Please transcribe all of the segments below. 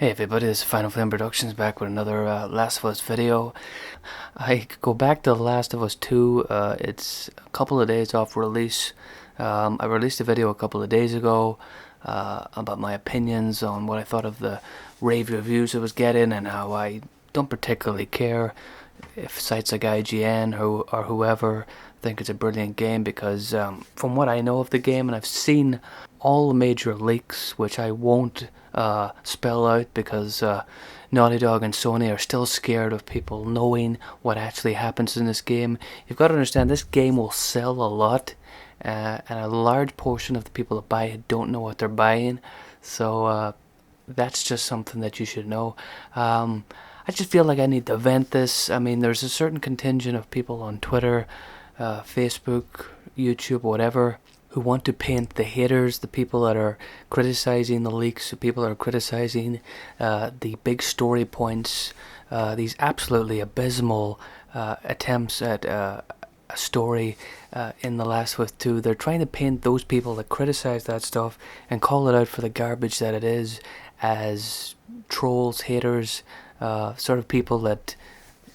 Hey everybody, this is Final Flame Productions back with another Last of Us video. I go back to The Last of Us 2. It's a couple of days off release. I released a video a couple of days ago about my opinions on what I thought of the rave reviews it was getting and how I don't particularly care if sites like IGN or whoever think it's a brilliant game, because from what I know of the game, and I've seen all the major leaks, which I won't spell out because Naughty Dog and Sony are still scared of people knowing what actually happens in this game. You've got to understand, this game will sell a lot, and a large portion of the people that buy it don't know what they're buying. So that's just something that you should know. I just feel like I need to vent this. I mean, there's a certain contingent of people on Twitter, Facebook, YouTube, whatever, who want to paint the haters, the people that are criticizing the leaks, the people that are criticizing the big story points, these absolutely abysmal attempts at a story in The Last of Us 2. They're trying to paint those people that criticize that stuff and call it out for the garbage that it is as trolls, haters, sort of people that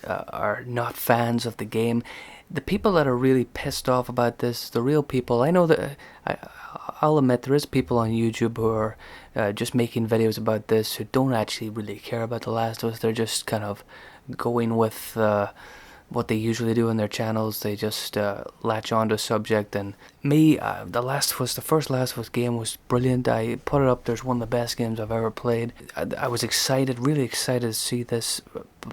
are not fans of the game. The people that are really pissed off about this, the real people, I know that I'll admit there is people on YouTube who are just making videos about this who don't actually really care about The Last of Us. They're just kind of going with what they usually do in their channels. They just latch on to a subject. And me, The Last of Us, the first Last of Us game was brilliant. I put it up there's one of the best games I've ever played. I was excited, really excited to see this,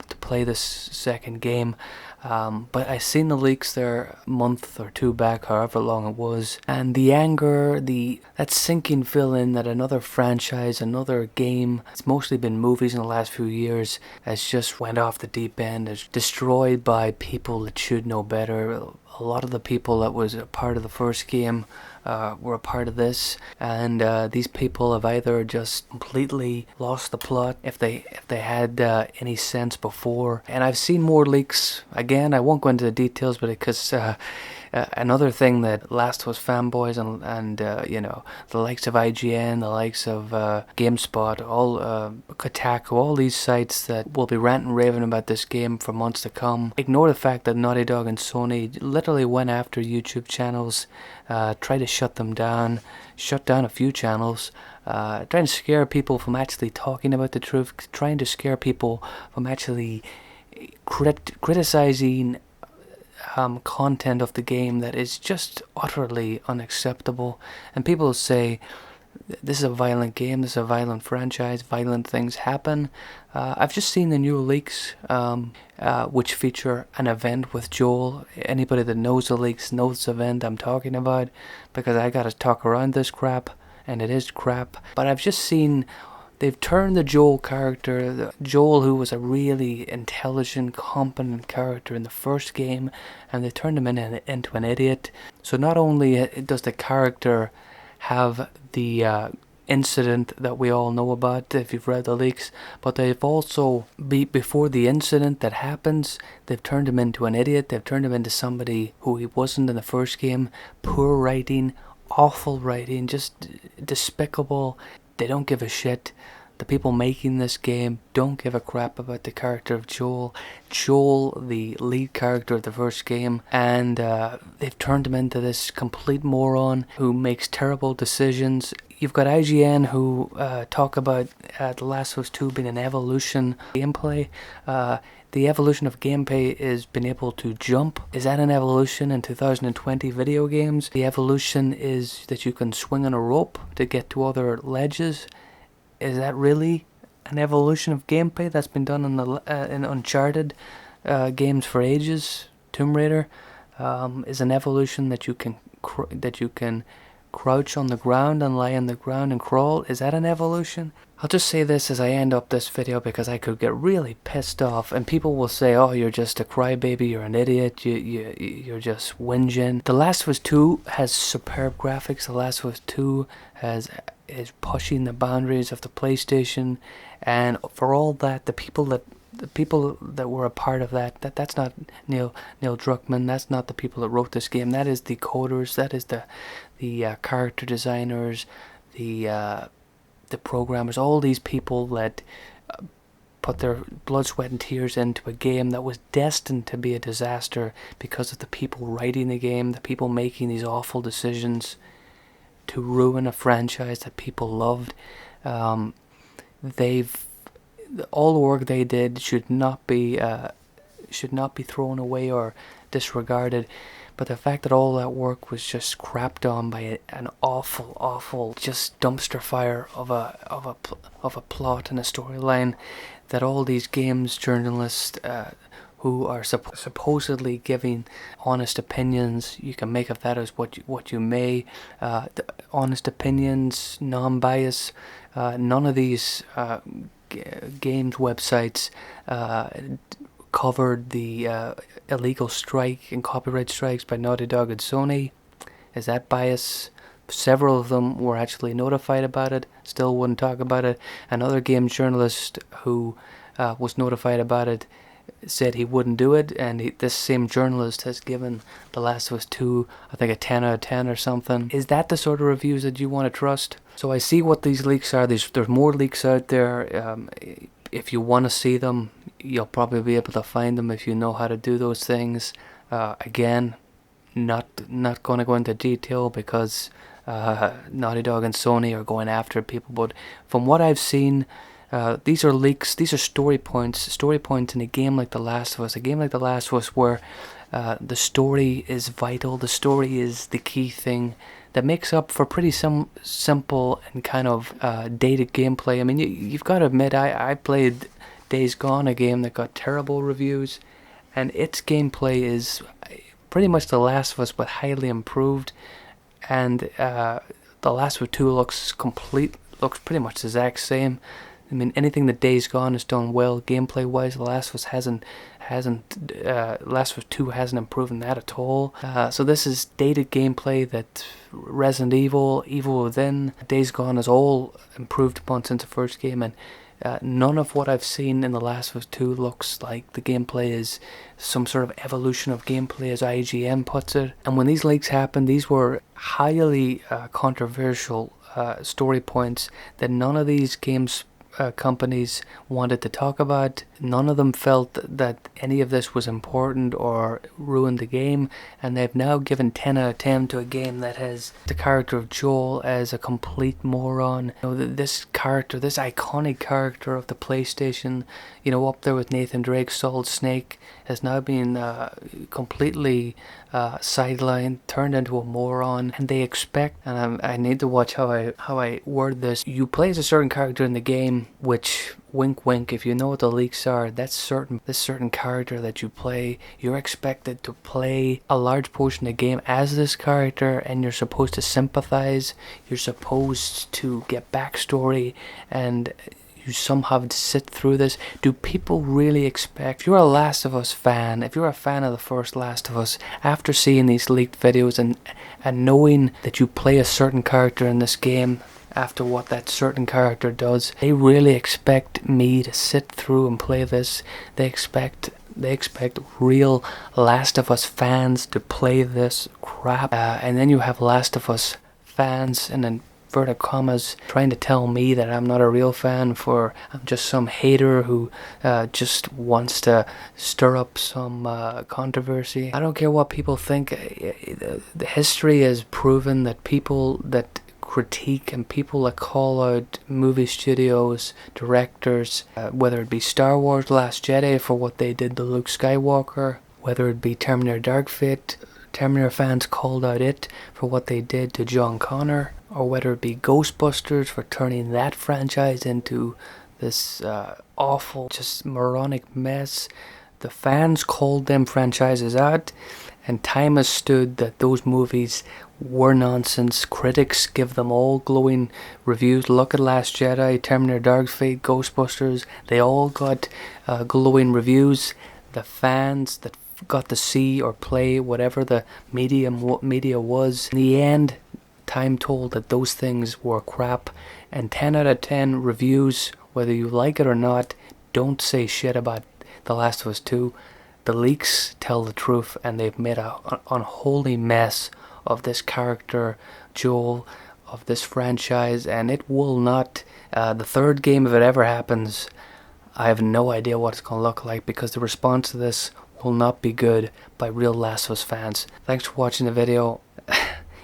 to play this second game. But I seen the leaks there a month or two back, however long it was, and the anger, that sinking feeling that another franchise, another game, it's mostly been movies in the last few years, has just went off the deep end, is destroyed by people that should know better. A lot of the people that was a part of the first game were a part of this, and these people have either just completely lost the plot, if they had any sense before. And I've seen more leaks. Again, I won't go into the details, but because another thing that Last of Us fanboys and you know, the likes of IGN, the likes of GameSpot, all Kotaku, all these sites that will be ranting and raving about this game for months to come, ignore the fact that Naughty Dog and Sony literally went after YouTube channels, tried to shut them down, shut down a few channels, trying to scare people from actually talking about the truth, trying to scare people from actually criticizing content of the game that is just utterly unacceptable. And people say, this is a violent game, this is a violent franchise, violent things happen. I've just seen the new leaks, which feature an event with Joel. Anybody that knows the leaks knows the event I'm talking about, because I gotta talk around this crap, and it is crap. But I've just seen they've turned the Joel character, Joel, who was a really intelligent, competent character in the first game, and they turned him into an idiot. So not only does the character have the incident that we all know about, if you've read the leaks, but they've also, before the incident that happens, they've turned him into an idiot. They've turned him into somebody who he wasn't in the first game. Poor writing, awful writing, just despicable. They don't give a shit. The people making this game don't give a crap about the character of Joel. Joel, the lead character of the first game, and they've turned him into this complete moron who makes terrible decisions. You've got IGN who talk about The Last of Us 2 being an evolution gameplay. The evolution of gameplay is being able to jump. Is that an evolution in 2020 video games? The evolution is that you can swing on a rope to get to other ledges. Is that really an evolution of gameplay? That's been done in Uncharted games for ages. Tomb Raider is an evolution that you can crouch on the ground and lie on the ground and crawl. Is that an evolution? I'll just say this as I end up this video, because I could get really pissed off, and people will say, oh, you're just a crybaby, you're an idiot, you're just whinging. The Last of Us 2 has superb graphics. The Last of Us 2 is pushing the boundaries of the PlayStation, and for all that, the people that were a part of that's not Neil Druckmann, that's not the people that wrote this game. That is the coders, that is the character designers, the the programmers, all these people that put their blood, sweat and tears into a game that was destined to be a disaster because of the people writing the game, the people making these awful decisions to ruin a franchise that people loved. They've all the work they did should not be thrown away or disregarded. But the fact that all that work was just crapped on by an awful, just dumpster fire of a plot and a storyline, that all these games journalists who are supposedly giving honest opinions, you can make of that as what you may, honest opinions, non-bias, none of these games websites covered the illegal strike and copyright strikes by Naughty Dog and Sony. Is that bias? Several of them were actually notified about it, still wouldn't talk about it. Another game journalist who was notified about it said he wouldn't do it, and this same journalist has given The Last of Us 2, I think, a 10 out of 10 or something. Is that the sort of reviews that you want to trust? So I see what these leaks are. There's more leaks out there. If you want to see them, you'll probably be able to find them if you know how to do those things. Again, not going to go into detail because Naughty Dog and Sony are going after people, but from what I've seen, these are leaks, these are story points in a game like The Last of Us. A game like The Last of Us where the story is vital, the story is the key thing that makes up for pretty simple and kind of dated gameplay. I mean, you've got to admit, I played Days Gone, a game that got terrible reviews, and its gameplay is pretty much The Last of Us but highly improved, and The Last of Us 2 looks pretty much the exact same. I mean, anything that Days Gone has done well gameplay wise, The Last of Us Last of Us 2 hasn't improved in that at all. So this is dated gameplay that Resident Evil, Evil Within, Days Gone has all improved upon since the first game, and none of what I've seen in The Last of Us 2 looks like the gameplay is some sort of evolution of gameplay, as IGN puts it. And when these leaks happened, these were highly controversial story points that none of these games companies wanted to talk about. None of them felt that any of this was important or ruined the game, and they've now given 10 out of 10 to a game that has the character of Joel as a complete moron. You know, this character, this iconic character of the PlayStation, you know, up there with Nathan Drake's Solid Snake, has now been completely sidelined, turned into a moron, and they expect, and I need to watch how I word this, you play as a certain character in the game, which, wink wink, if you know what the leaks are, this certain character that you play, you're expected to play a large portion of the game as this character, and you're supposed to sympathize, you're supposed to get backstory, and you somehow have to sit through this. Do people really expect, if you're a Last of Us fan, if you're a fan of the first Last of Us, after seeing these leaked videos and knowing that you play a certain character in this game, after what that certain character does, they really expect me to sit through and play this? They expect real Last of Us fans to play this crap, and then you have Last of Us fans and then inverted commas trying to tell me that I'm not a real fan, I'm just some hater who just wants to stir up some controversy. I don't care what people think. The history has proven that people that critique and people that call out movie studios, directors, whether it be Star Wars Last Jedi for what they did to Luke Skywalker, whether it be Terminator Dark Fate, Terminator fans called out it for what they did to John Connor, or whether it be Ghostbusters for turning that franchise into this awful, just moronic mess. The fans called them franchises out, and time has stood that those movies were nonsense. Critics give them all glowing reviews. Look at Last Jedi, Terminator Dark Fate, Ghostbusters. They all got glowing reviews. The fans that got to see or play whatever the media was, in the end, time told that those things were crap, and 10 out of 10 reviews, whether you like it or not, don't say shit about The Last of Us 2. The leaks tell the truth, and they've made an unholy mess of this character, Joel, of this franchise, and it will not, the third game, if it ever happens, I have no idea what it's going to look like, because the response to this will not be good by real Last of Us fans. Thanks for watching the video.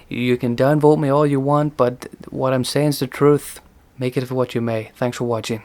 You can downvote me all you want, but what I'm saying is the truth. Make it of what you may. Thanks for watching.